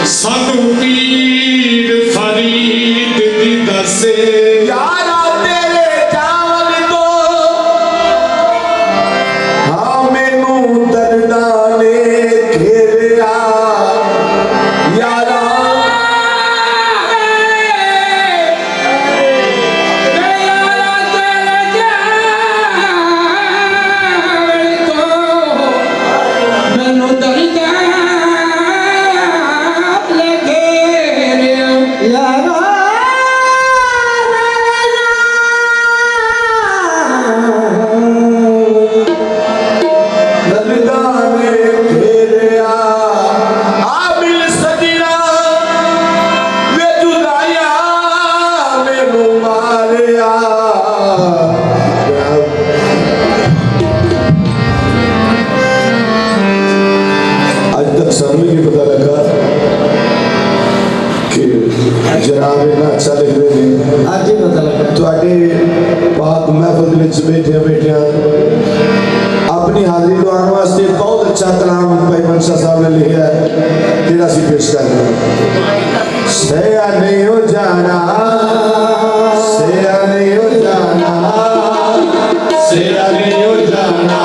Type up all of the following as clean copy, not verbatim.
सानू पीर फरीद दी दसे यारा तेरे चावल तो हाँ मैनू दर्दा ने घेरिया यारा जनाब इतना अच्छा लिख रहे हैं आज ही पता लगा पाक महफिल बैठे बैठे अपनी हाजिरी दवाने वास्ते बहुत अच्छा कलाम भाई मनशा साहब ने लिखा है तेरा सी पेश कर रहे सया नहीं हो जाना सया नहीं हो जाना सया नहीं हो जाना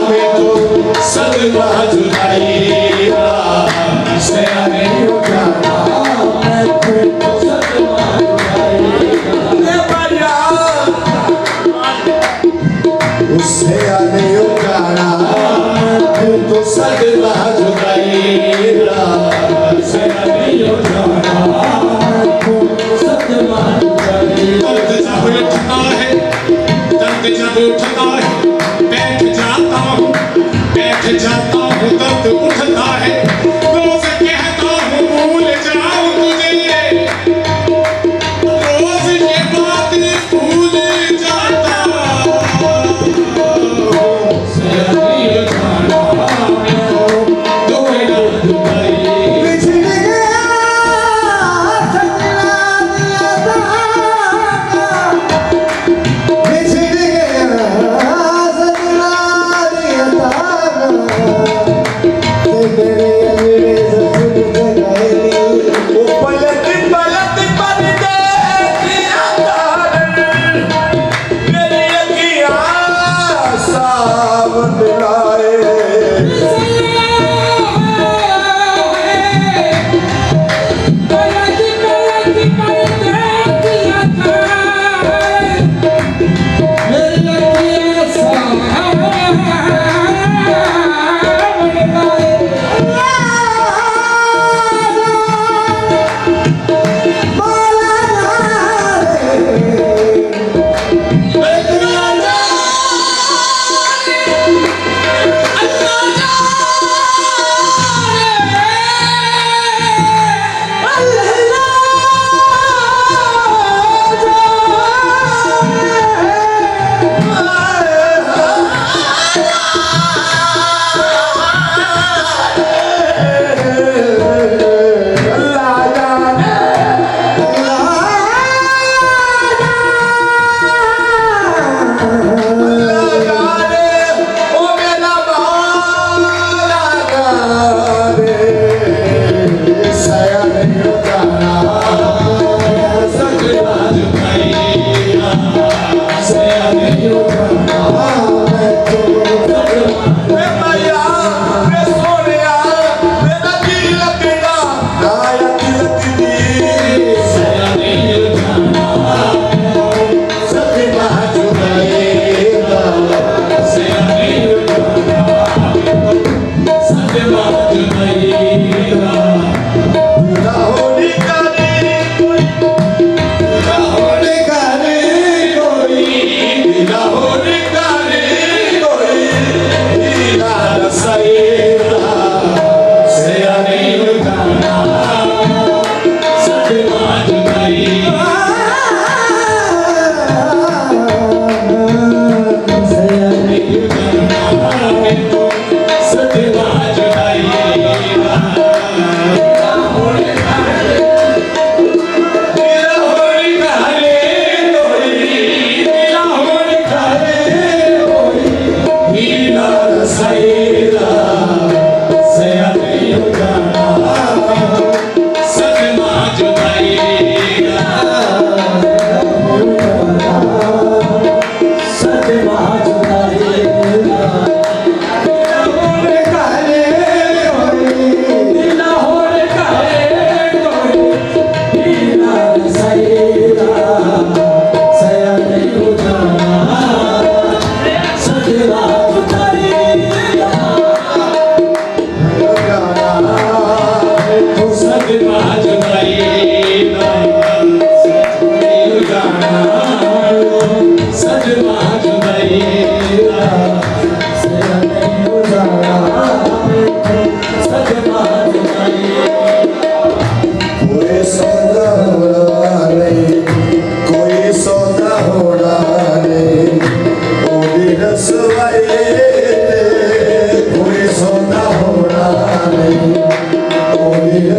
मैं तो सदमा जुदाई सया नहीं हो जाना उससे आने हो जाना तो सदमा जुदाईरा से आने हो जाना तो सदमा जुदाईरा दर्द जब उठता है बैठ जाता हूँ दर्द उठता है रोज कहता हूँ भूल जाऊँ तुझे रोज ये बात भूल जाता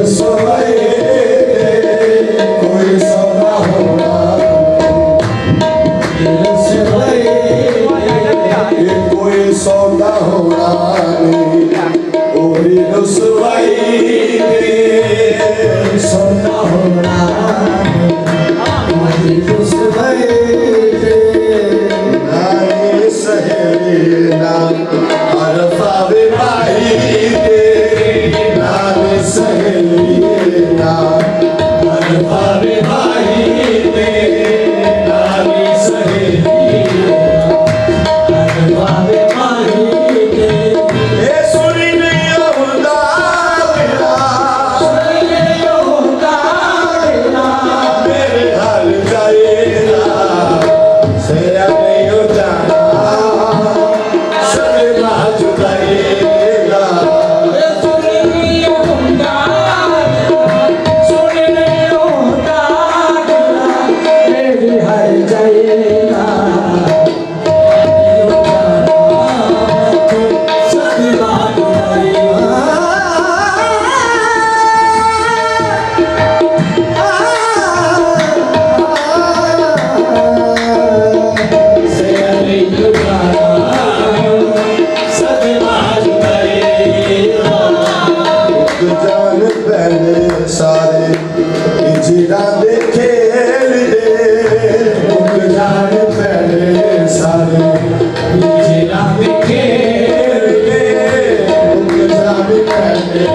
रसवाई कोई सौदा होना कोई सौदा होना कोई रसवाई सौदा होना कोई रसवाई ना ये सहेली ना अरफावे भाई ना ये सहेली ना अरफावे भाई ना ये सहेली अरफावे भाई ए सुनी नहीं होता मेरा मेरे हाल जाएगा सेया नहीं हो जाना सदमा जुदाएगा जान पहले सारे इजरा देखे जान पहले सारे इजरा देखे जान पहले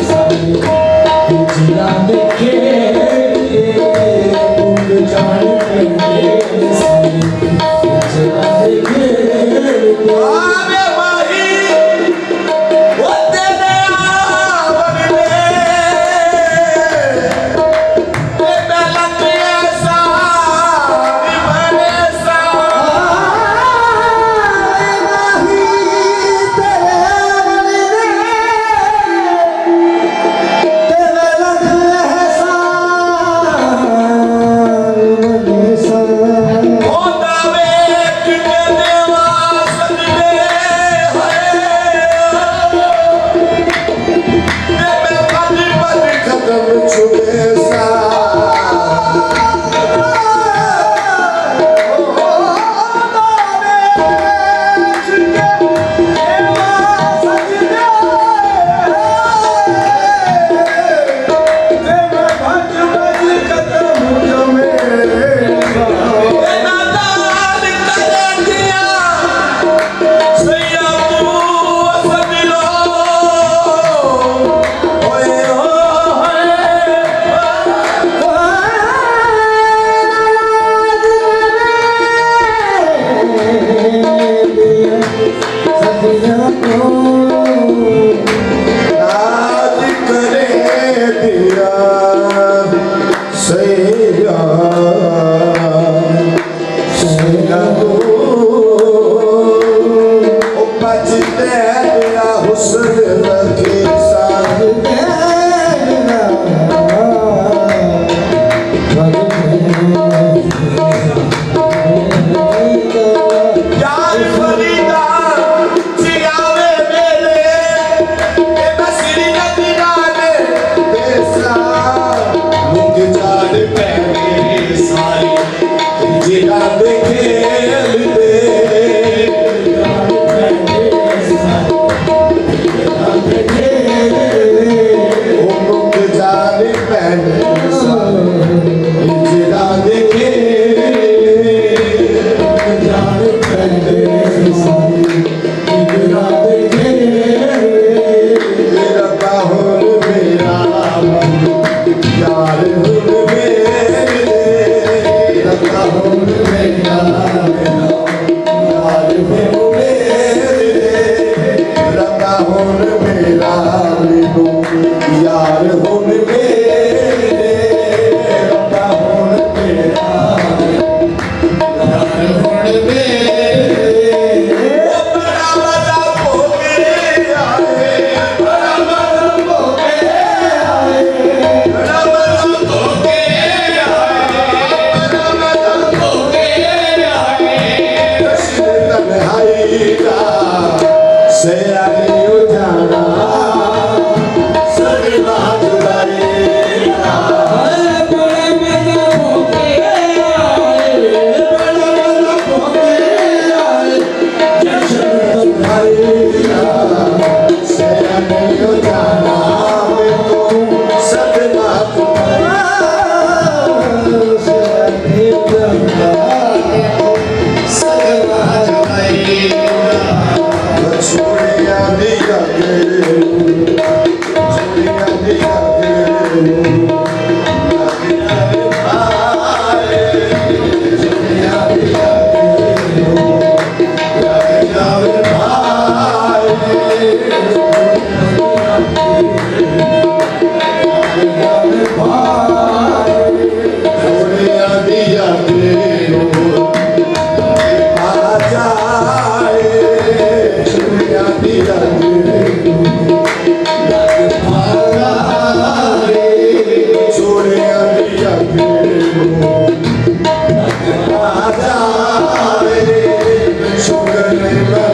सारे इजरा देखे जान पहले सारे इजरा देखे आवे माही वो तेरे यार हुन मेरे ਸੋਹਣਿਆ ਦੀ ਯਾਦੇ ਨੂੰ ਆ ਜਾਏ ਸੋਹਣਿਆ ਦੀ ਯਾਦੇ ਨੂੰ ਸੋਹਣਿਆ ਦੀ ਯਾਦੇ ਨੂੰ ਆ ਜਾਏ ਸ਼ੁਕਰ ਹੈ